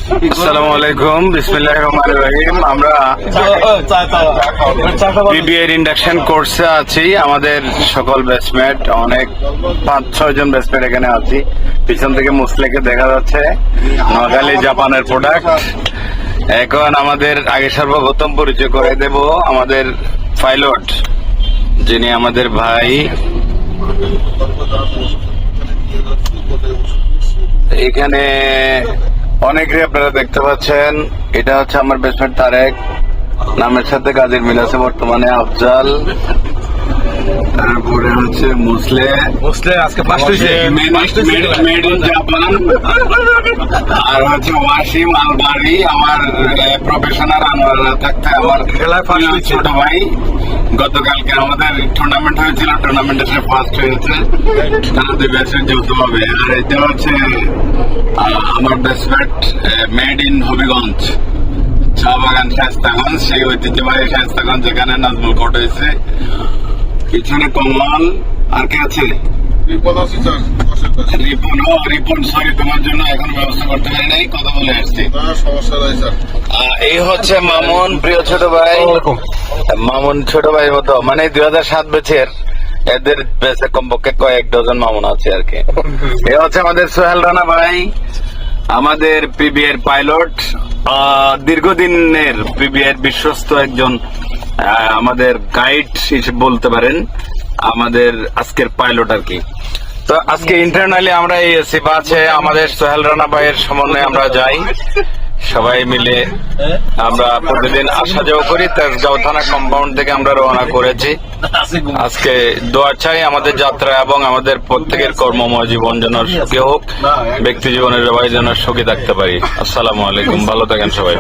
আসসালামু আলাইকুম, বিসমিল্লাহির রহমানির রহিম। আমরা পিবিএর ইন্ডাকশন কোর্সে আছি। আমাদের সকল ব্যাচমেট, অনেক 5-6 জন ব্যাচমেট এখানে আছি। পিছন থেকে মুসলেকে দেখা যাচ্ছে, নোয়াখালী জাপানের প্রোডাক্ট। এখন আমাদের আগে সর্বপ্রথম পরিচয় করে দেব আমাদের পাইলট, যিনি আমাদের ভাই। এখানে অনেকেই আপনারা দেখতে পাচ্ছেন, এটা হচ্ছে আমার বেস্টমেট তারেক, নামের সাথে কাজের মিল আছে বর্তমানে। আফজাল, তারপরে হচ্ছে মুসলে আজকে ফার্স্ট হইছে মেড ইন জাপান, আর হচ্ছে ওয়াসিম আলবারি, আমার প্রফেশনাল আনোয়ারা থাকতে আমার খেলায় ফার্স্ট হয়েছে। ছোট ভাই। গতকালকে আমাদের টুর্নামেন্ট হয়েছিল, টুর্নামেন্টে সে ফার্স্ট হয়েছে। তাদের ব্যাচের যৌথ হবে। আর এটা হচ্ছে আমার ব্যাচমেট মেড ইন হবিগঞ্জ, চা বাগান শায়েস্তাগঞ্জ, সেই ঐতিহ্যবাহী শায়েস্তাগঞ্জ যেখানে নাজমুল কোর্ট হয়েছে। পিছনে কমল, আর কে আছে? রিপন, সরি তোমার জন্য এখন ব্যবস্থা করতে পারি নাই, কথা বলে আসছি। এই হচ্ছে মামুন, প্রিয় ছোট ভাই। মামুন ছোট ভাই মতো, মানে 2007 ব্যাচের, এদের ব্যাচে কমপক্ষে কয়েক ডজন মামুন আছে আর কি। এ হচ্ছে আমাদের সোহেল রানা ভাই, আমাদের পিবিএর পাইলট, দীর্ঘদিনের পিবিএর বিশ্বস্ত একজন, আমাদের গাইড হিসেবে বলতে পারেন, আমাদের আজকের পাইলট আর কি। তো আজকে ইন্টারনালি আমরা এই এসি বাসে আমাদের সোহেল রানা ভাইয়ের সমন্বয়ে আমরা যাই, সবাই মিলে আমরা প্রতিদিন আসা যাওয়া করি। তেজগাঁও থানা কম্পাউন্ড থেকে আমরা রওনা করেছি। আজকে দোয়া চাই আমাদের যাত্রা এবং আমাদের প্রত্যেকের কর্মময় জীবন যেন সুখী হোক, ব্যক্তি জীবনের সবাই যেন সুখী থাকতে পারি। আসসালামু আলাইকুম, ভালো থাকেন সবাই।